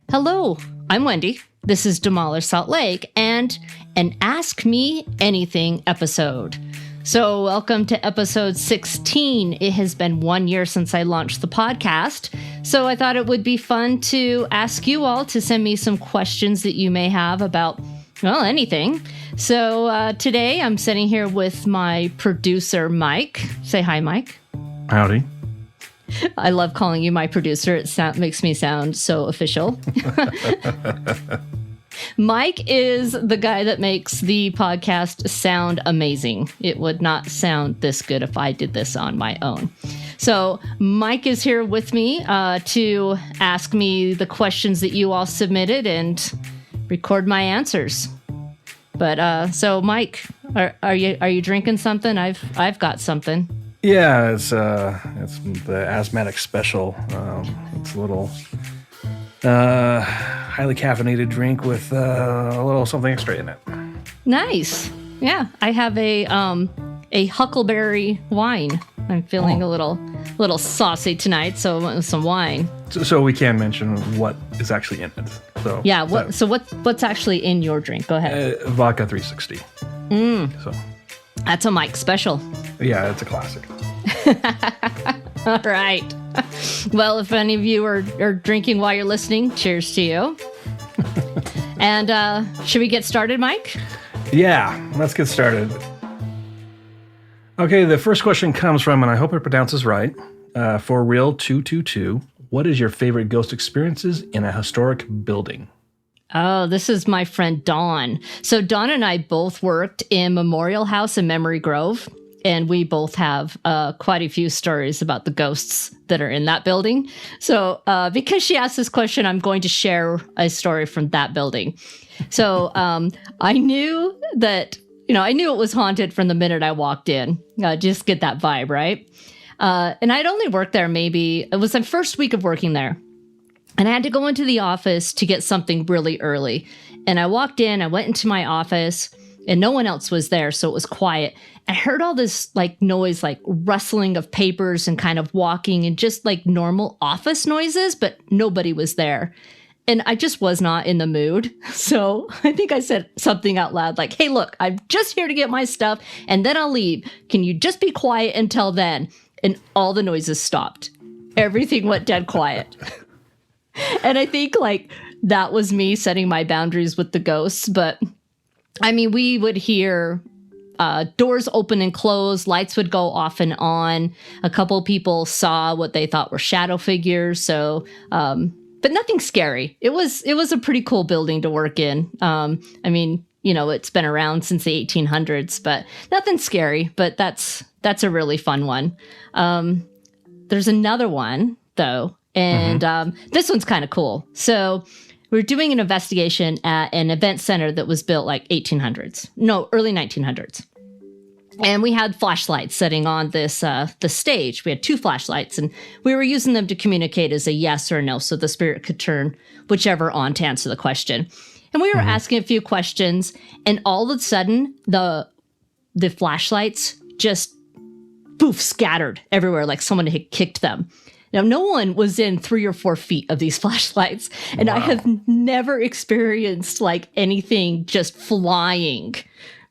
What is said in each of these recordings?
Hello, I'm Wendy. This is Demolish Salt Lake and an Ask Me Anything episode. So welcome to episode 16. It has been 1 year since I launched the podcast. So I thought it would be fun to ask you all to send me some questions that you may have about, well, anything. So today I'm sitting here with my producer, Mike. Say hi, Mike. Howdy. I love calling you my producer. It makes me sound so official. Mike is the guy that makes the podcast sound amazing. It would not sound this good if I did this on my own. So Mike is here with me to ask me the questions that you all submitted and record my answers. But so Mike, are you drinking something? I've got something. Yeah, it's the asthmatic special. It's a little highly caffeinated drink with a little something extra in it. Nice. Yeah, I have a huckleberry wine. I'm feeling a little saucy tonight, so I went with some wine. So we can mention what is actually in it. So yeah, what's actually in your drink? Go ahead. Vodka 360. So that's a Mike special. Yeah, it's a classic. All right. Well, if any of you are drinking while you're listening, cheers to you. And should we get started, Mike? Yeah, let's get started. Okay, the first question comes from, and I hope it pronounces right, For Real 222. What is your favorite ghost experiences in a historic building? Oh, this is my friend Dawn. So Dawn and I both worked in Memorial House in Memory Grove, and we both have quite a few stories about the ghosts that are in that building. So because she asked this question, I'm going to share a story from that building. So I knew that, I knew it was haunted from the minute I walked in. Just get that vibe, right? And I'd only worked there it was my first week of working there. And I had to go into the office to get something really early. And I walked in, I went into my office, and no one else was there, so it was quiet. I heard all this noise, rustling of papers and kind of walking and just normal office noises, but nobody was there. And I just was not in the mood. So I think I said something out loud like, hey, look, I'm just here to get my stuff and then I'll leave. Can you just be quiet until then? And all the noises stopped. Everything went dead quiet. And I think that was me setting my boundaries with the ghosts. But I mean, we would hear doors open and close, lights would go off and on. A couple people saw what they thought were shadow figures. So, but nothing scary. It was a pretty cool building to work in. I mean, it's been around since the 1800s, but nothing scary. But that's a really fun one. There's another one though. And this one's kind of cool. So we're doing an investigation at an event center that was built early 1900s. And we had flashlights sitting on this the stage. We had 2 flashlights, and we were using them to communicate as a yes or no, so the spirit could turn whichever on to answer the question. And we were asking a few questions, and all of a sudden, the flashlights just poof scattered everywhere, like someone had kicked them. Now, no one was in 3 or 4 feet of these flashlights, and I have never experienced anything just flying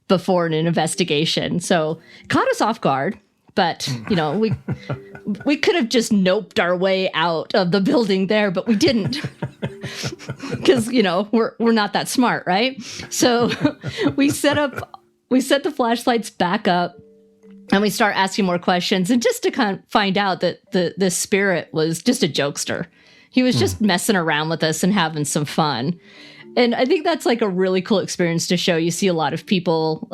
before in an investigation. So it caught us off guard, but we could have just noped our way out of the building there, but we didn't because we're not that smart, right? So we set the flashlights back up. And we start asking more questions, and just to kind of find out that the spirit was just a jokester. He was just messing around with us and having some fun. And I think that's a really cool experience to show. You see a lot of people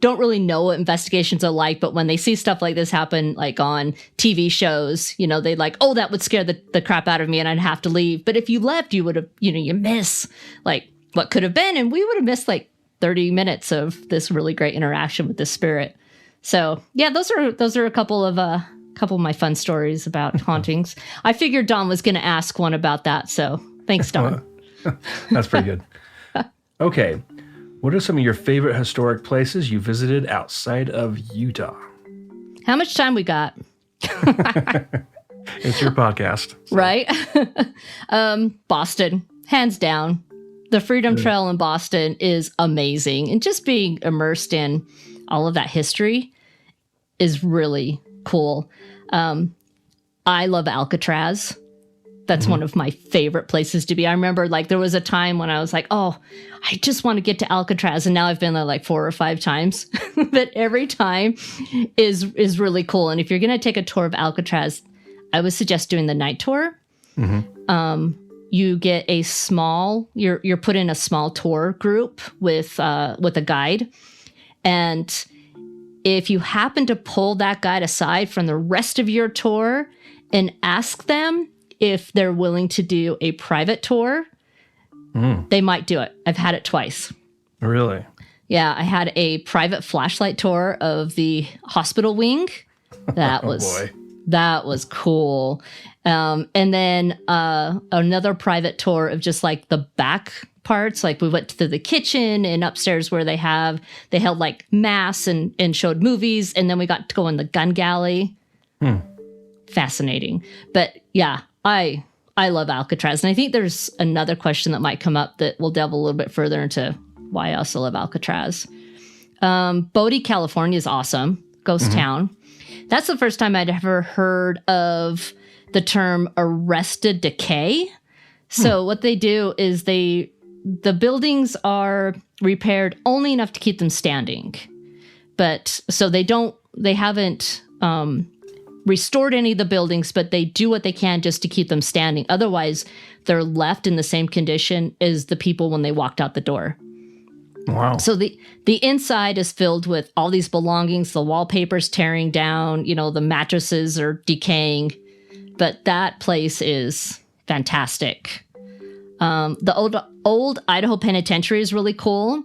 don't really know what investigations are like, but when they see stuff like this happen, on TV shows, they oh, that would scare the crap out of me and I'd have to leave. But if you left, you would have, you miss what could have been. And we would have missed 30 minutes of this really great interaction with the spirit. So yeah, those are a couple of my fun stories about hauntings. I figured Dawn was going to ask one about that, so thanks, Dawn. That's pretty good. Okay, what are some of your favorite historic places you visited outside of Utah? How much time we got? It's your podcast. So. Right? Boston, hands down. The Freedom Trail in Boston is amazing. And just being immersed in all of that history is really cool. I love Alcatraz. That's one of my favorite places to be. I remember like there was a time when I was like, oh, I just want to get to Alcatraz. And now I've been there like 4 or 5 times. But every time is really cool. And if you're going to take a tour of Alcatraz, I would suggest doing the night tour. You get a small, you're put in a small tour group with a guide. And if you happen to pull that guide aside from the rest of your tour and ask them if they're willing to do a private tour, they might do it. I've had it twice. Really? Yeah, I had a private flashlight tour of the hospital wing. That was cool. And then another private tour of just like the back parts. Like we went to the kitchen and upstairs where they held like mass and showed movies. And then we got to go in the gun galley. Fascinating. But yeah, I love Alcatraz. And I think there's another question that might come up that we'll delve a little bit further into why I also love Alcatraz. Bodie, California is awesome. Ghost town. That's the first time I'd ever heard of the term arrested decay. So what they do is the buildings are repaired only enough to keep them standing. But so they haven't restored any of the buildings, but they do what they can just to keep them standing. Otherwise, they're left in the same condition as the people when they walked out the door. Wow. So the inside is filled with all these belongings, the wallpaper's tearing down, the mattresses are decaying, but that place is fantastic. The old Idaho Penitentiary is really cool.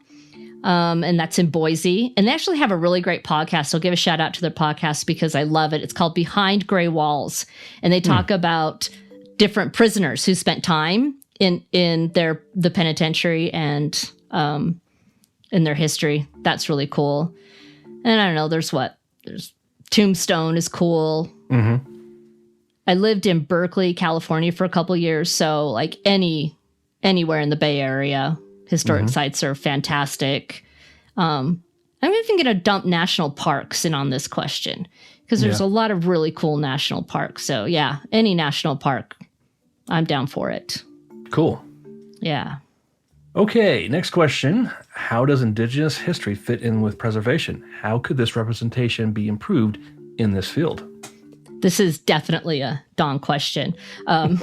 And that's in Boise. And they actually have a really great podcast. I'll give a shout out to their podcast because I love it. It's called Behind Gray Walls. And they talk about different prisoners who spent time in the penitentiary and in their history. That's really cool. And I don't know, there's Tombstone is cool. I lived in Berkeley, California for a couple years. So like anywhere in the Bay Area, historic sites are fantastic. I'm even going to dump national parks in on this question because there's a lot of really cool national parks. So yeah, any national park, I'm down for it. Cool. Yeah. Okay, next question. How does Indigenous history fit in with preservation? How could this representation be improved in this field? This is definitely a Don question. And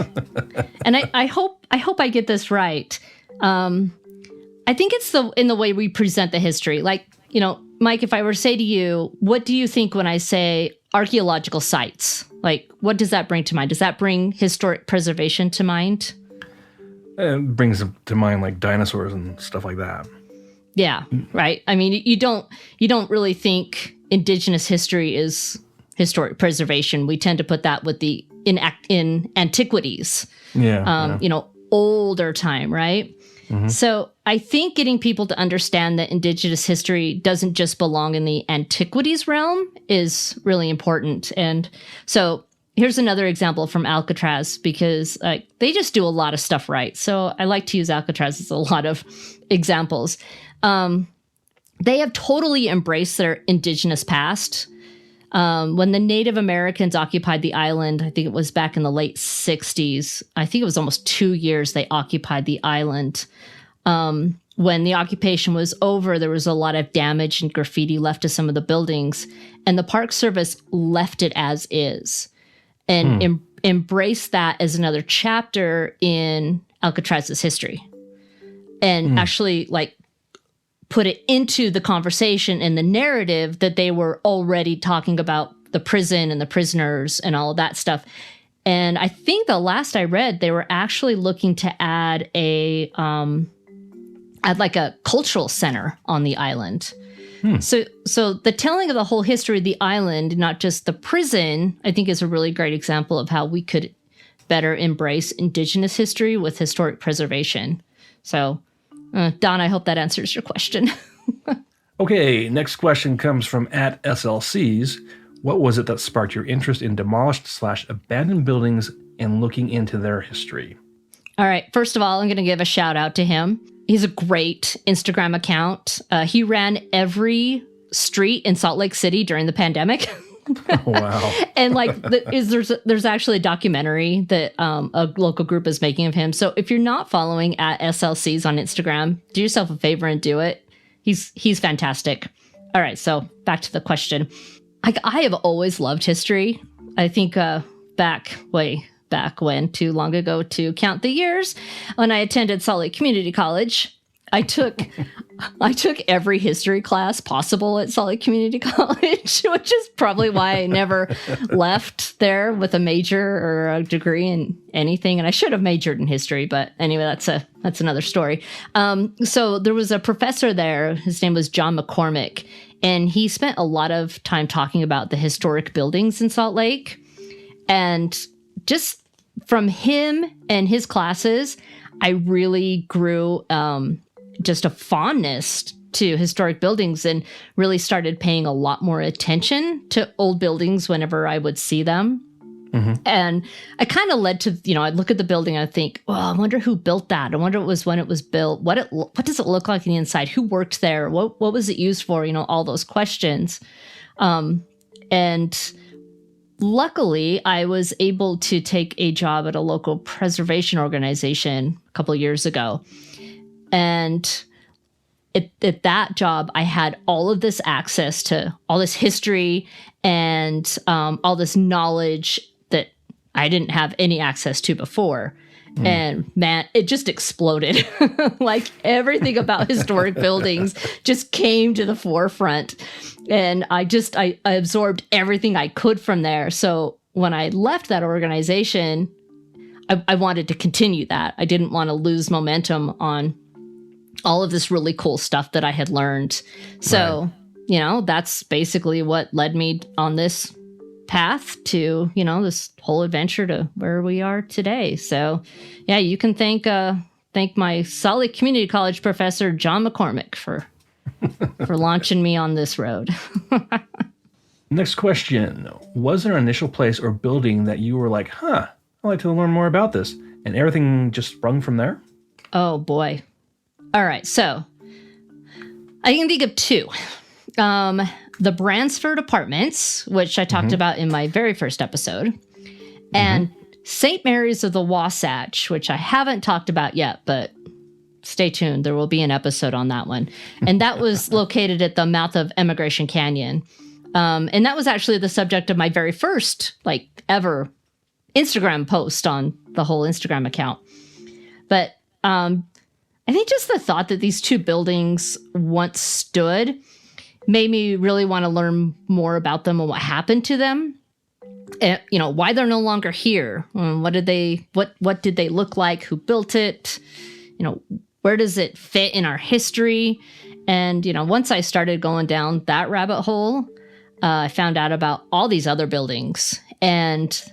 I hope I get this right. I think it's in the way we present the history. Like, Mike, if I were to say to you, what do you think when I say archaeological sites? Like, what does that bring to mind? Does that bring historic preservation to mind? It brings to mind like dinosaurs and stuff like that. Yeah, right. I mean, you don't really think Indigenous history is historic preservation. We tend to put that with in antiquities. Yeah. Older time, right? So I think getting people to understand that Indigenous history doesn't just belong in the antiquities realm is really important. And so here's another example from Alcatraz because they just do a lot of stuff right. So I like to use Alcatraz as a lot of examples. They have totally embraced their Indigenous past. When the Native Americans occupied the island, I think it was back in the late 60s. I think it was almost 2 years they occupied the island. When the occupation was over, there was a lot of damage and graffiti left to some of the buildings. And the Park Service left it as is and embraced that as another chapter in Alcatraz's history. And actually, put it into the conversation and the narrative that they were already talking about the prison and the prisoners and all of that stuff. And I think the last I read, they were actually looking to add a cultural center on the island. So the telling of the whole history of the island, not just the prison, I think is a really great example of how we could better embrace Indigenous history with historic preservation. So Don, I hope that answers your question. Okay, next question comes from @SLCs. What was it that sparked your interest in demolished/abandoned buildings and looking into their history? All right. First of all, I'm going to give a shout out to him. He's a great Instagram account. He ran every street in Salt Lake City during the pandemic. Oh, wow. And there's actually a documentary that a local group is making of him. So if you're not following at SLCs on Instagram, do yourself a favor and do it. He's fantastic. All right, so back to the question. I have always loved history. I think way back when, too long ago to count the years, when I attended Salt Lake Community College, I took every history class possible at Salt Lake Community College, which is probably why I never left there with a major or a degree in anything. And I should have majored in history, but anyway, that's another story. So there was a professor there. His name was John McCormick, and he spent a lot of time talking about the historic buildings in Salt Lake. And just from him and his classes, I really grew just a fondness to historic buildings and really started paying a lot more attention to old buildings whenever I would see them. Mm-hmm. And I kind of led to, I'd look at the building and I'd think, well, I wonder who built that. I wonder when it was built. What does it look like on the inside? Who worked there? What was it used for? All those questions. And luckily, I was able to take a job at a local preservation organization a couple of years ago. And at that job, I had all of this access to all this history and all this knowledge that I didn't have any access to before. And man, it just exploded. Like everything about historic buildings just came to the forefront. And I absorbed everything I could from there. So when I left that organization, I wanted to continue that. I didn't want to lose momentum on all of this really cool stuff that I had learned. So, right. That's basically what led me on this path to, this whole adventure to where we are today. So, yeah, you can thank my Salt Lake Community College professor, John McCormick, for launching me on this road. Next question. Was there an initial place or building that you were like, I'd like to learn more about this, and everything just sprung from there? Oh, boy. All right, so I can think of two. The Bransford Apartments, which I talked about in my very first episode, and St. Mary's of the Wasatch, which I haven't talked about yet, but stay tuned. There will be an episode on that one. And that was located at the mouth of Emigration Canyon. And that was actually the subject of my very first, ever Instagram post on the whole Instagram account. But I think just the thought that these two buildings once stood made me really want to learn more about them and what happened to them. And, why they're no longer here. What did they look like? Who built it? Where does it fit in our history? And, once I started going down that rabbit hole, I found out about all these other buildings and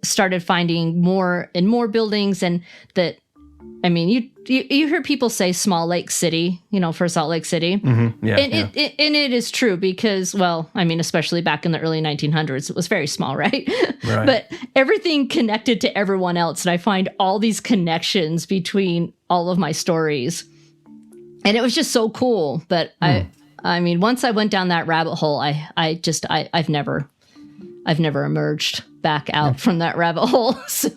started finding more and more buildings. And that, you hear people say small lake city, for Salt Lake City. Mm-hmm. Yeah, and it is true because, especially back in the early 1900s, it was very small, right? Right. But everything connected to everyone else. And I find all these connections between all of my stories. And it was just so cool. But once I went down that rabbit hole, I've never emerged back out from that rabbit hole. So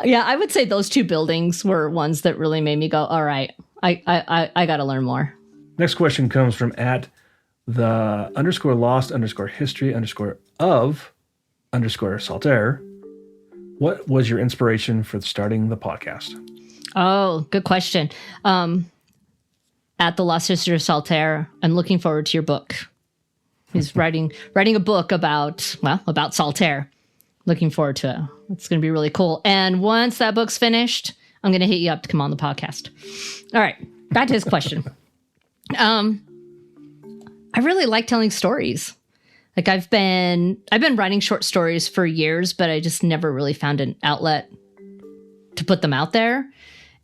yeah, I would say those two buildings were ones that really made me go, all right, I got to learn more. Next question comes from @the_lost_history_of_Saltaire. What was your inspiration for starting the podcast? Oh, good question. At the Lost History of Saltaire, I'm looking forward to your book. He's writing a book about Saltaire. Looking forward to it. It's going to be really cool. And once that book's finished, I'm going to hit you up to come on the podcast. All right, back to his question. I really like telling stories. I've been writing short stories for years, but I just never really found an outlet to put them out there.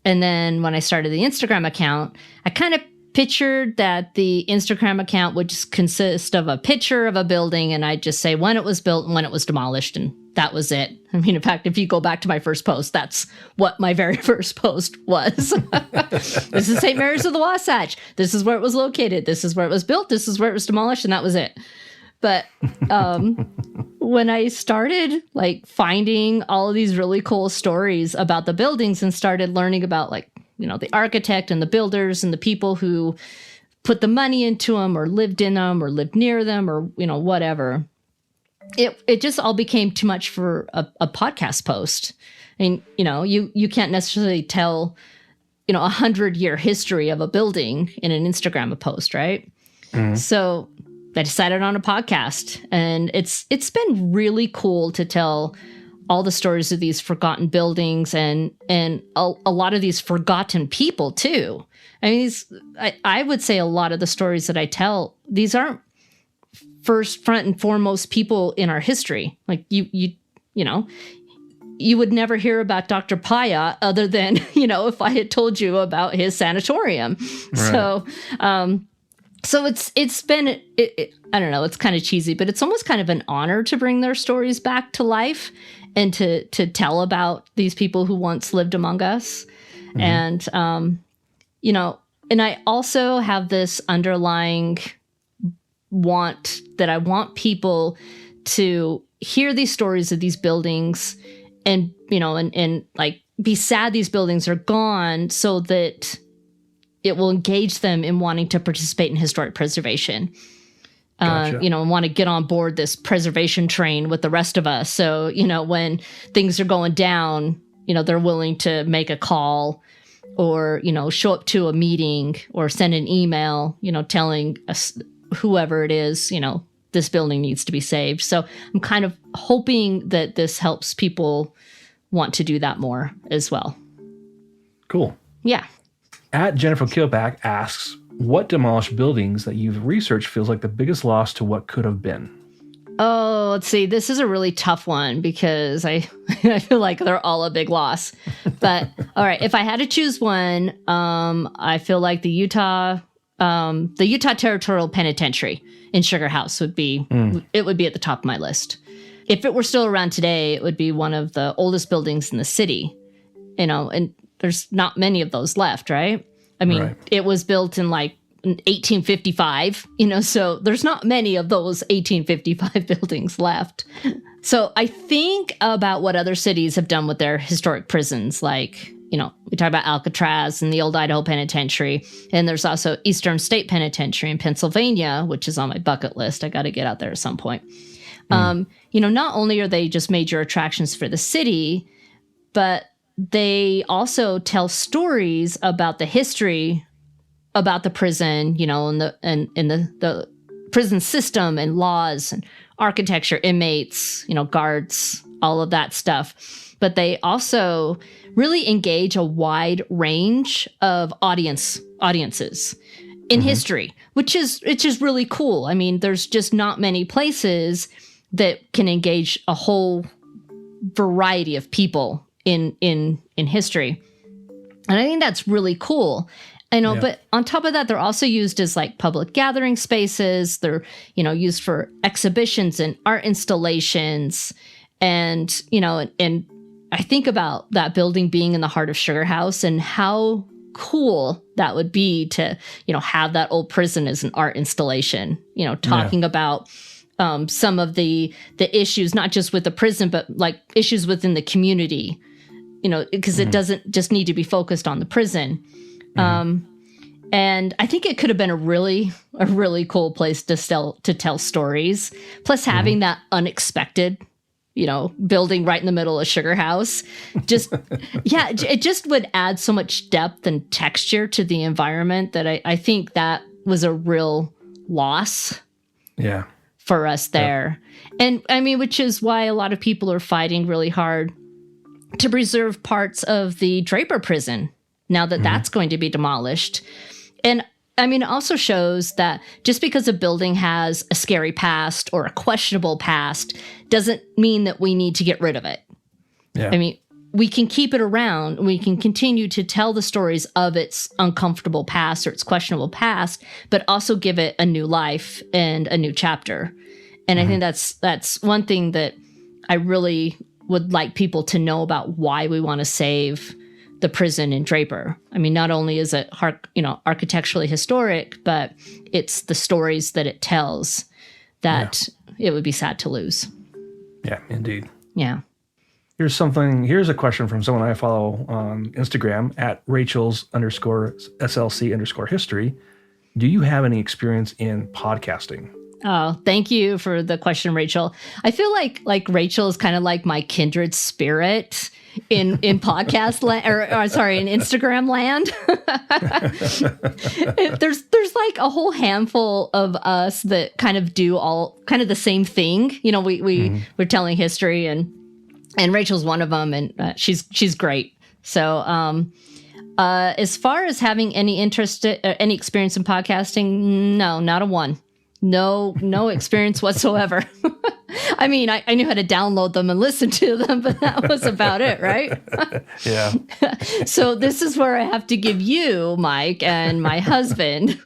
And then when I started the Instagram account, I kind of pictured that the Instagram account would just consist of a picture of a building, and I'd just say when it was built and when it was demolished, and that was it. I mean, in fact, if you go back to my first post, that's what my very first post was. This is St. Mary's of the Wasatch. This is where it was located. This is where it was built. This is where it was demolished, and that was it. But when I started like finding all of these really cool stories about the buildings and started learning about like, you know, the architect and the builders and the people who put the money into them or lived in them or lived near them or, you know, whatever, it just all became too much for a podcast post. I mean, you know, you can't necessarily tell, you know, 100-year history of a building in an Instagram post, right? Mm-hmm. So I decided on a podcast, and it's been really cool to tell all the stories of these forgotten buildings and a lot of these forgotten people too. I mean, I would say a lot of the stories that I tell, these aren't front and foremost people in our history. Like you know, you would never hear about Dr. Paya other than, you know, if I had told you about his sanatorium. Right. So it's been, I don't know, it's kind of cheesy, but it's almost kind of an honor to bring their stories back to life and to tell about these people who once lived among us. Mm-hmm. And, you know, and I also have this underlying want that I want people to hear these stories of these buildings and, you know, and like be sad these buildings are gone so that it will engage them in wanting to participate in historic preservation. Gotcha. You know, and want to get on board this preservation train with the rest of us. So, you know, when things are going down, you know, they're willing to make a call or, you know, show up to a meeting or send an email, you know, telling us whoever it is, you know, this building needs to be saved. So I'm kind of hoping that this helps people want to do that more as well. Cool. Yeah. At Jennifer Kilpack asks, what demolished buildings that you've researched feels like the biggest loss to what could have been? Oh, let's see. This is a really tough one because I feel like they're all a big loss. But all right, if I had to choose one, I feel like the Utah Territorial Penitentiary in Sugar House would be it would be at the top of my list. If it were still around today, it would be one of the oldest buildings in the city. You know, and there's not many of those left, right? I mean, right. It was built in like 1855, you know, so there's not many of those 1855 buildings left. So I think about what other cities have done with their historic prisons. Like, you know, we talk about Alcatraz and the old Idaho Penitentiary. And there's also Eastern State Penitentiary in Pennsylvania, which is on my bucket list. I got to get out there at some point. You know, not only are they just major attractions for the city, but they also tell stories about the history about the prison, you know, and the prison system and laws and architecture, inmates, you know, guards, all of that stuff. But they also really engage a wide range of audiences in history, which is really cool. I mean, there's just not many places that can engage a whole variety of people in history. And I think that's really cool. I know, but on top of that, they're also used as like public gathering spaces. They're, you know, used for exhibitions and art installations. And, you know, and I think about that building being in the heart of Sugar House and how cool that would be to, you know, have that old prison as an art installation, you know, talking about some of the issues, not just with the prison, but like issues within the community, you know, because it doesn't just need to be focused on the prison. And I think it could have been a really cool place to tell stories. Plus having that unexpected, you know, building right in the middle of Sugar House, just, it just would add so much depth and texture to the environment that I think that was a real loss. Yeah. For us there. And I mean, which is why a lot of people are fighting really hard to preserve parts of the Draper prison now that that's going to be demolished. And I mean, it also shows that just because a building has a scary past or a questionable past doesn't mean that we need to get rid of it. Yeah. I mean, we can keep it around. We can continue to tell the stories of its uncomfortable past or its questionable past, but also give it a new life and a new chapter. And I think that's one thing that I really would like people to know about why we want to save the prison in Draper. I mean, not only is it architecturally historic, but it's the stories that it tells that it would be sad to lose. Yeah, indeed. Yeah. Here's a question from someone I follow on Instagram at Rachel's_SLC_history. Do you have any experience in podcasting? Oh, thank you for the question, Rachel. I feel like Rachel is kind of like my kindred spirit in podcast land, or in Instagram land. There's like a whole handful of us that kind of do all kind of the same thing. You know, we're telling history, and Rachel's one of them, and she's great. So, as far as having any interest, any experience in podcasting, no, not a one. No experience whatsoever. I mean, I knew how to download them and listen to them, but that was about it, right? Yeah. So this is where I have to give you, Mike, and my husband,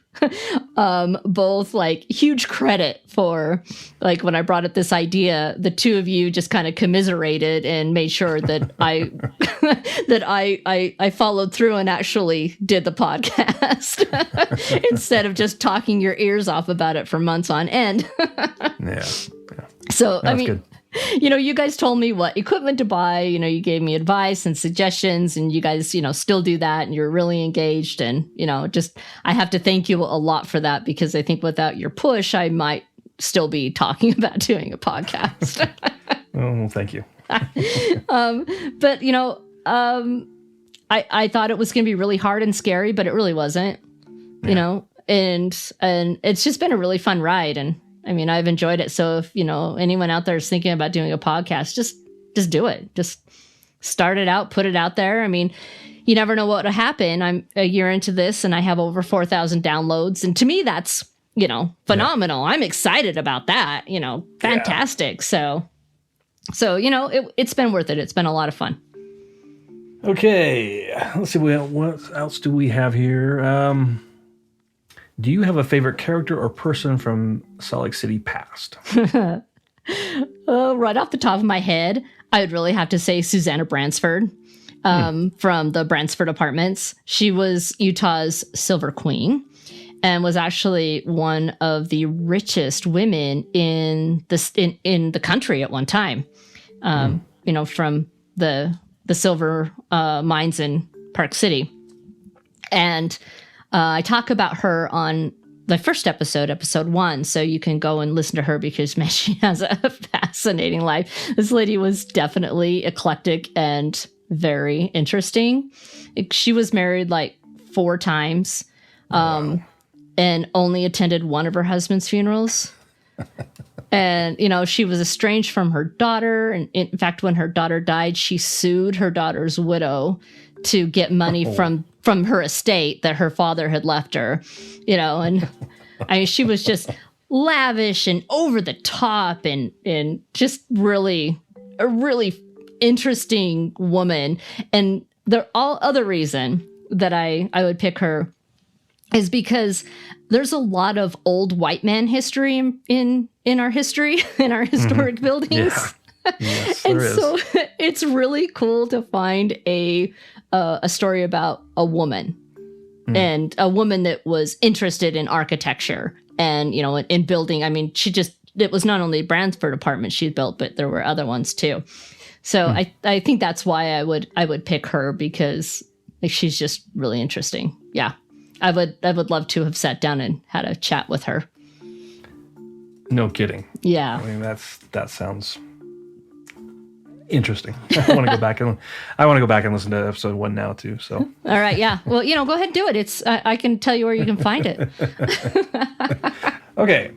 both like huge credit for, like, when I brought up this idea, the two of you just kind of commiserated and made sure that I followed through and actually did the podcast instead of just talking your ears off about it for months on end. Yeah. So, That's I mean, good. You guys told me what equipment to buy, you gave me advice and suggestions, and you guys, still do that, and you're really engaged. And, I have to thank you a lot for that, because I think without your push, I might still be talking about doing a podcast. Oh, thank you. But, I thought it was going to be really hard and scary, but it really wasn't, and it's just been a really fun ride. And I mean, I've enjoyed it. So if, anyone out there is thinking about doing a podcast, just do it. Just start it out, put it out there. I mean, you never know what will happen. I'm a year into this and I have over 4,000 downloads. And to me, that's, phenomenal. Yeah. I'm excited about that, fantastic. Yeah. So, it's been worth it. It's been a lot of fun. Okay. Let's see. What else do we have here? Do you have a favorite character or person from Salt Lake City past? Right off the top of my head, I would really have to say Susanna Bransford from the Bransford Apartments. She was Utah's Silver Queen and was actually one of the richest women in the country at one time. From the silver mines in Park City. And I talk about her on the first episode 1. So you can go and listen to her because, man, she has a fascinating life. This lady was definitely eclectic and very interesting. She was married like 4 times and only attended one of her husband's funerals. And, she was estranged from her daughter. And in fact, when her daughter died, she sued her daughter's widow to get money from her estate that her father had left her, and I mean, she was just lavish and over the top and just really a really interesting woman. And the all other reason that I would pick her is because there's a lot of old white man history in our history, in our historic buildings. Yeah. Yes, and there is. So it's really cool to find a story about a woman and a woman that was interested in architecture and, in building. I mean, it was not only Bransford Apartments she built, but there were other ones too. So I think that's why I would pick her, because she's just really interesting. Yeah. I would love to have sat down and had a chat with her. No kidding. Yeah. I mean, that sounds interesting. I want to go back and listen to episode 1 now too. So. All right. Yeah. Well, go ahead and do it. It's I can tell you where you can find it. Okay.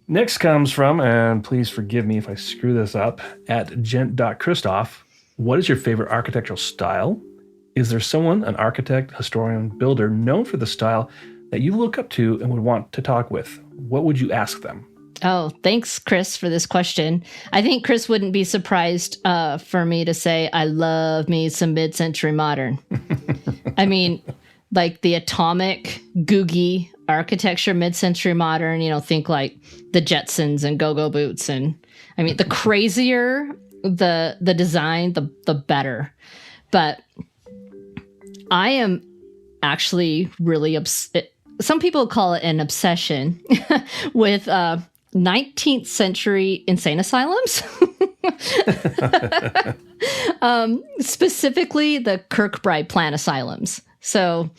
Next comes from, and please forgive me if I screw this up, at gent.christoph. What is your favorite architectural style? Is there someone, an architect, historian, builder, known for the style that you look up to and would want to talk with? What would you ask them? Oh, thanks, Chris, for this question. I think Chris wouldn't be surprised for me to say I love me some mid-century modern. I mean, like the atomic, googie architecture, mid-century modern, think like the Jetsons and Go-Go Boots. And I mean, the crazier the design, the better. But I am actually really some people call it an obsession with 19th century insane asylums. Specifically the Kirkbride Plan asylums. So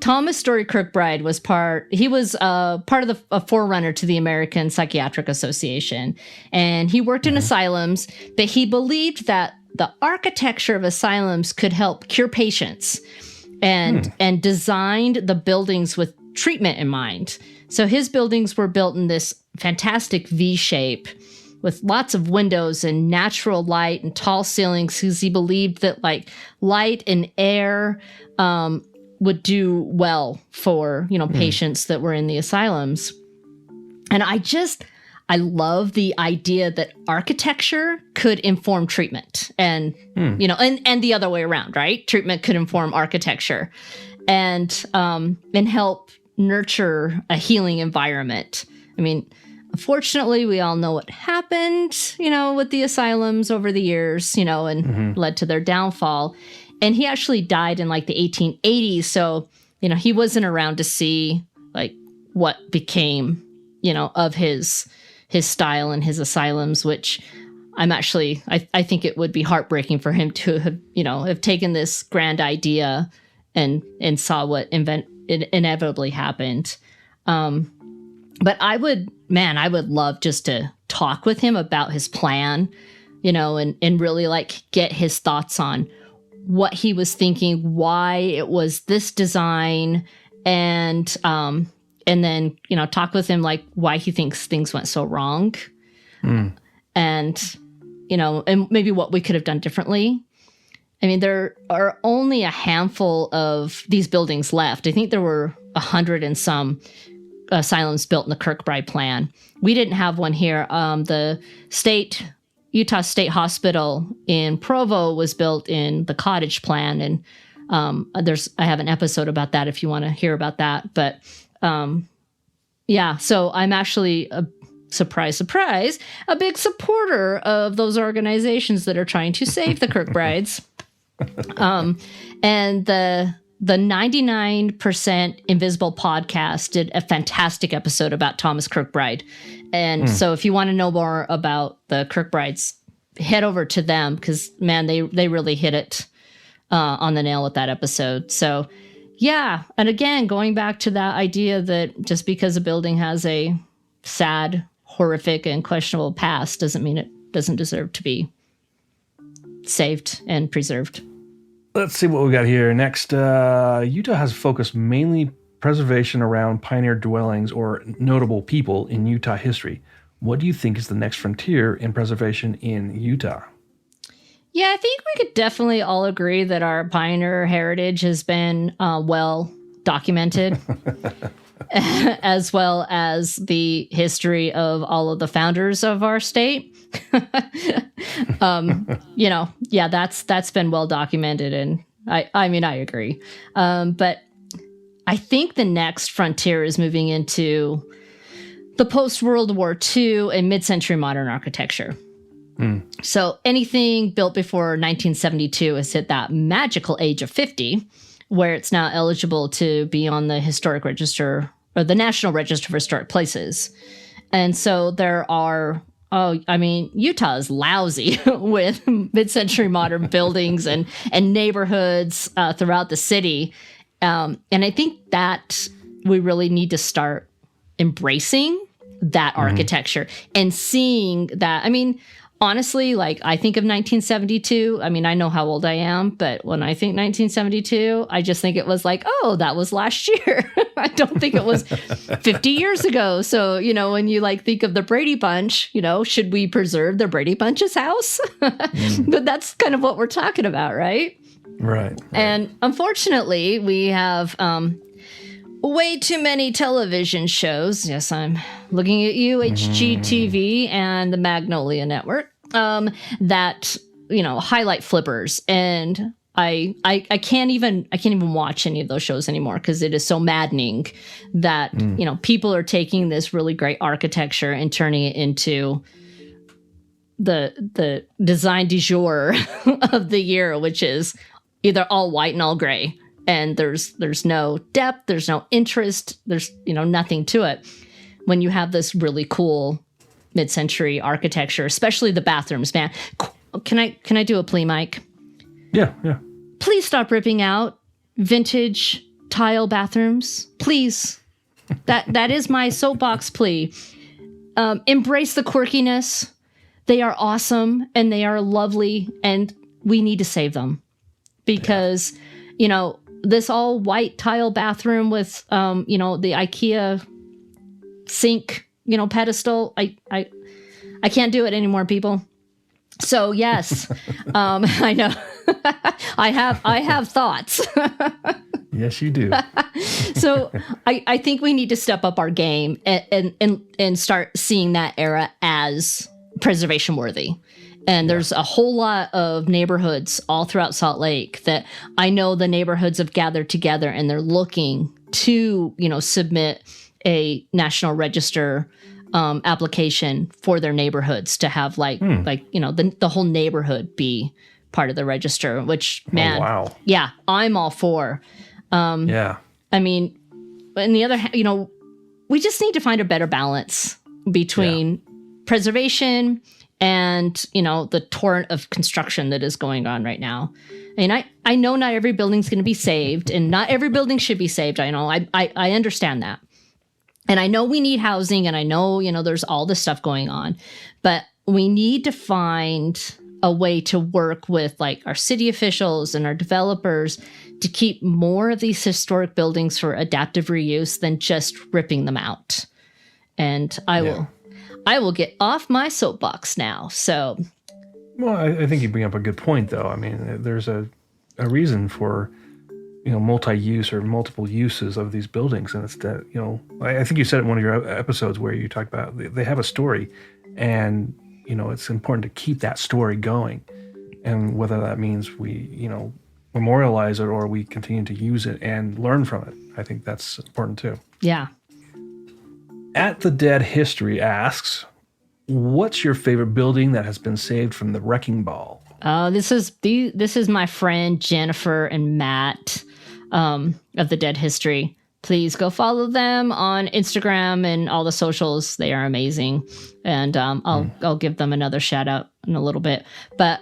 Thomas Story Kirkbride was part of a forerunner to the American Psychiatric Association. And he worked in asylums, but he believed that the architecture of asylums could help cure patients and designed the buildings with treatment in mind. So his buildings were built in this fantastic V shape with lots of windows and natural light and tall ceilings, because he believed that like light and air would do well for, patients that were in the asylums. And I love the idea that architecture could inform treatment and, and the other way around, right? Treatment could inform architecture and help nurture a healing environment. I mean, unfortunately, we all know what happened, with the asylums over the years, and led to their downfall. And he actually died in like the 1880s. So, he wasn't around to see like what became, of his style and his asylums, which I think it would be heartbreaking for him to have taken this grand idea and saw what inevitably happened. But I would love just to talk with him about his plan, and really like get his thoughts on what he was thinking, why it was this design, and then, talk with him like why he thinks things went so wrong. And maybe what we could have done differently. I mean, there are only a handful of these buildings left. I think there were 100 and some asylums built in the Kirkbride Plan. We didn't have one here. The Utah State Hospital in Provo was built in the Cottage Plan, and I have an episode about that if you want to hear about that. But so I'm actually surprise, a big supporter of those organizations that are trying to save the Kirkbrides. And the 99% Invisible podcast did a fantastic episode about Thomas Kirkbride. And so if you want to know more about the Kirkbrides, head over to them, because, man, they really hit it on the nail with that episode. So, yeah. And again, going back to that idea that just because a building has a sad, horrific, and questionable past doesn't mean it doesn't deserve to be saved and preserved. Let's see what we got here. Next, Utah has focused mainly preservation around pioneer dwellings or notable people in Utah history. What do you think is the next frontier in preservation in Utah? Yeah, I think we could definitely all agree that our pioneer heritage has been well documented, as well as the history of all of the founders of our state. That's been well documented, and I agree. But I think the next frontier is moving into the post-World War II and mid-century modern architecture. So anything built before 1972 has hit that magical age of 50, where it's now eligible to be on the historic register or the National Register of Historic Places. And so there are, Utah is lousy with mid-century modern buildings and neighborhoods throughout the city. And I think that we really need to start embracing that architecture and seeing that. I mean, honestly, like I think of 1972. I mean, I know how old I am, but when I think 1972, I just think it was like, oh, that was last year. I don't think it was 50 years ago. So, when you like think of the Brady Bunch, should we preserve the Brady Bunch's house? But that's kind of what we're talking about, right? Right. And unfortunately, we have way too many television shows. Yes, I'm looking at you, HGTV and the Magnolia Network, that, highlight flippers. And I can't even watch any of those shows anymore because it is so maddening that, people are taking this really great architecture and turning it into the design du jour of the year, which is either all white and all gray. And there's no depth, there's no interest, there's, nothing to it. When you have this really cool mid-century architecture, especially the bathrooms, man. Can I do a plea, Mike? Yeah. Please stop ripping out vintage tile bathrooms. Please. That is my soapbox plea. Embrace the quirkiness. They are awesome and they are lovely, and we need to save them because, this all white tile bathroom with, the IKEA sink, pedestal. I can't do it anymore, people. So yes, I know I have thoughts. Yes, you do. So I think we need to step up our game and start seeing that era as preservation worthy. And there's a whole lot of neighborhoods all throughout Salt Lake that I know the neighborhoods have gathered together and they're looking to, submit a National Register application for their neighborhoods to have the whole neighborhood be part of the register, which, man, oh, wow. Yeah, I'm all for. Yeah. I mean, on the other hand, we just need to find a better balance between preservation and, the torrent of construction that is going on right now. I mean, I know not every building's going to be saved and not every building should be saved. I know, I understand that. And I know we need housing and I know, there's all this stuff going on, but we need to find a way to work with like our city officials and our developers to keep more of these historic buildings for adaptive reuse than just ripping them out. And I will get off my soapbox now. So, well, I think you bring up a good point, though. I mean, there's a reason for, multi-use or multiple uses of these buildings. And it's that, I think you said it in one of your episodes where you talked about they have a story and, it's important to keep that story going. And whether that means we, memorialize it or we continue to use it and learn from it. I think that's important too. Yeah. At the Dead History asks, what's your favorite building that has been saved from the wrecking ball? This is my friend Jennifer and Matt of the Dead History. Please go follow them on Instagram and all the socials. They are amazing. And I'll give them another shout out in a little bit. But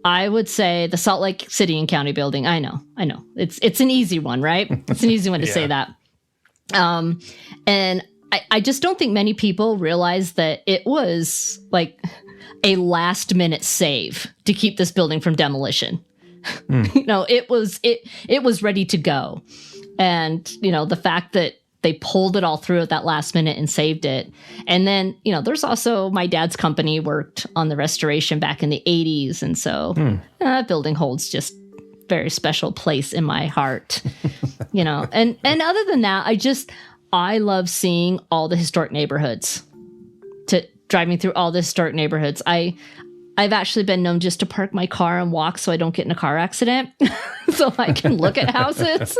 I would say the Salt Lake City and County building. I know. It's an easy one, right? It's an easy one to say that. And I just don't think many people realize that it was like a last minute save to keep this building from demolition. It was ready to go. And, the fact that they pulled it all through at that last minute and saved it. And then, there's also my dad's company worked on the restoration back in the 80s. And so that building holds just very special place in my heart, and other than that, I love seeing all the historic neighborhoods, driving through all the historic neighborhoods. I've actually been known just to park my car and walk so I don't get in a car accident so I can look at houses.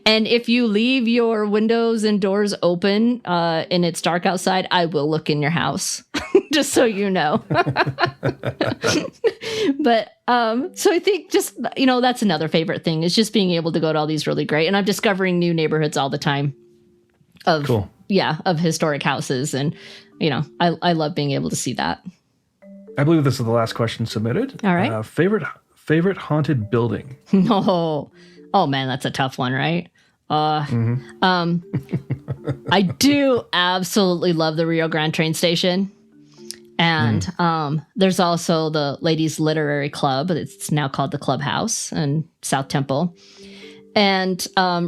And if you leave your windows and doors open and it's dark outside, I will look in your house, just so you know. But so I think just, that's another favorite thing is just being able to go to all these really great. And I'm discovering new neighborhoods all the time of historic houses. And, I love being able to see that. I believe this is the last question submitted. All right. Favorite haunted building? Oh man, that's a tough one, right? I do absolutely love the Rio Grande train station. And there's also the Ladies Literary Club. It's now called the Clubhouse in South Temple. And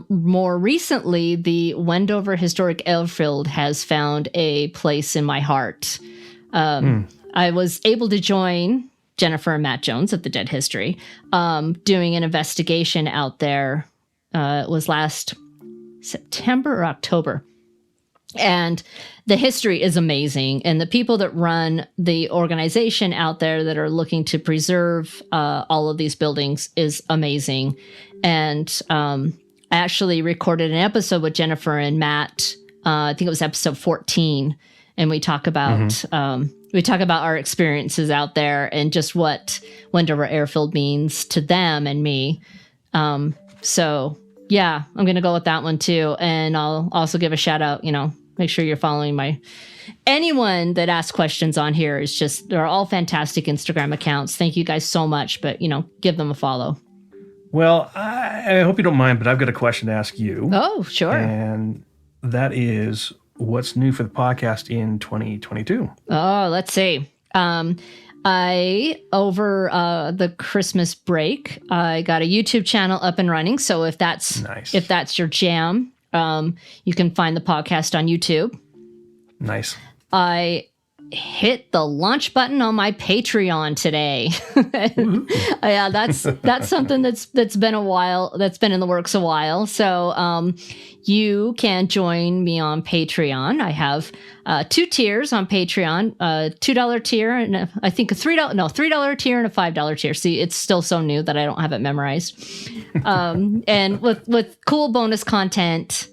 more recently, the Wendover Historic Airfield has found a place in my heart. I was able to join Jennifer and Matt Jones of the Dead History doing an investigation out there. It was last September or October. And the history is amazing. And the people that run the organization out there that are looking to preserve all of these buildings is amazing. And I actually recorded an episode with Jennifer and Matt. I think it was episode 14. And we talk about our experiences out there and just what Wendover Airfield means to them and me. So yeah, I'm going to go with that one too. And I'll also give a shout out, make sure you're following anyone that asks questions on here is just, they're all fantastic Instagram accounts. Thank you guys so much, but give them a follow. Well, I hope you don't mind, but I've got a question to ask you. Oh, sure. And that is, what's new for the podcast in 2022? Oh, let's see. I, over the Christmas break, I got a YouTube channel up and running. So if that's nice. If that's your jam, you can find the podcast on YouTube. Nice. I hit the launch button on my Patreon today. Yeah, that's something that's been a while, that's been in the works a while. So you can join me on Patreon. I have 2 tiers on Patreon, $2 tier and I think a $3 tier and a $5 tier. See, it's still so new that I don't have it memorized. And with cool bonus content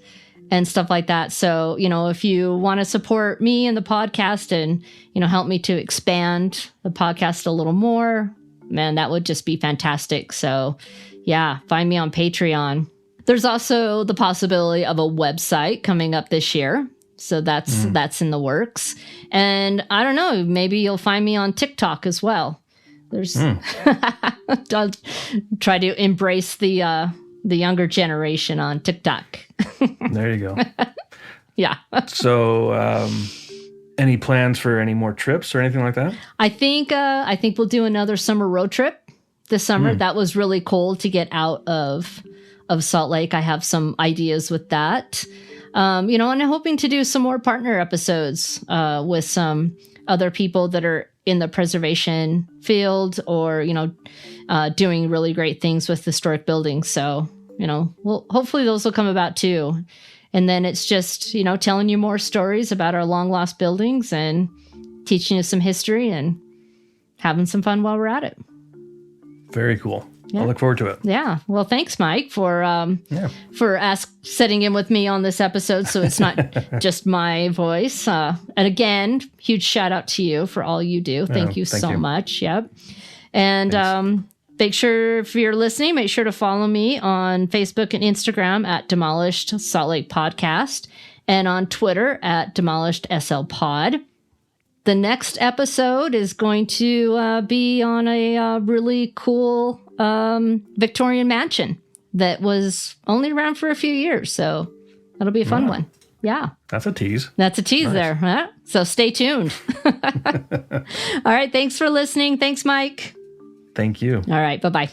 and stuff like that. So, if you want to support me and the podcast and, help me to expand the podcast a little more, man, that would just be fantastic. So yeah, find me on Patreon. There's also the possibility of a website coming up this year. So that's in the works. And I don't know, maybe you'll find me on TikTok as well. I'll try to embrace the younger generation on TikTok. There you go. Yeah. So, any plans for any more trips or anything like that? I think we'll do another summer road trip this summer. That was really cool to get out of Salt Lake. I have some ideas with that. And I'm hoping to do some more partner episodes with some other people that are in the preservation field or, doing really great things with historic buildings. So, hopefully those will come about too. And then it's just, telling you more stories about our long lost buildings and teaching you some history and having some fun while we're at it. Very cool. Yeah. I'll look forward to it. Yeah. Well, thanks, Mike, for setting in with me on this episode, so it's not just my voice. And again, huge shout out to you for all you do. Thank you so much. Yep. And make sure, if you're listening, make sure to follow me on Facebook and Instagram at Demolished Salt Lake Podcast and on Twitter at Demolished SL Pod. The next episode is going to be on a really cool Victorian mansion that was only around for a few years. So that'll be a fun one. Yeah. That's a tease. That's a tease nice. There. Huh? So stay tuned. All right. Thanks for listening. Thanks, Mike. Thank you. All right. Bye-bye.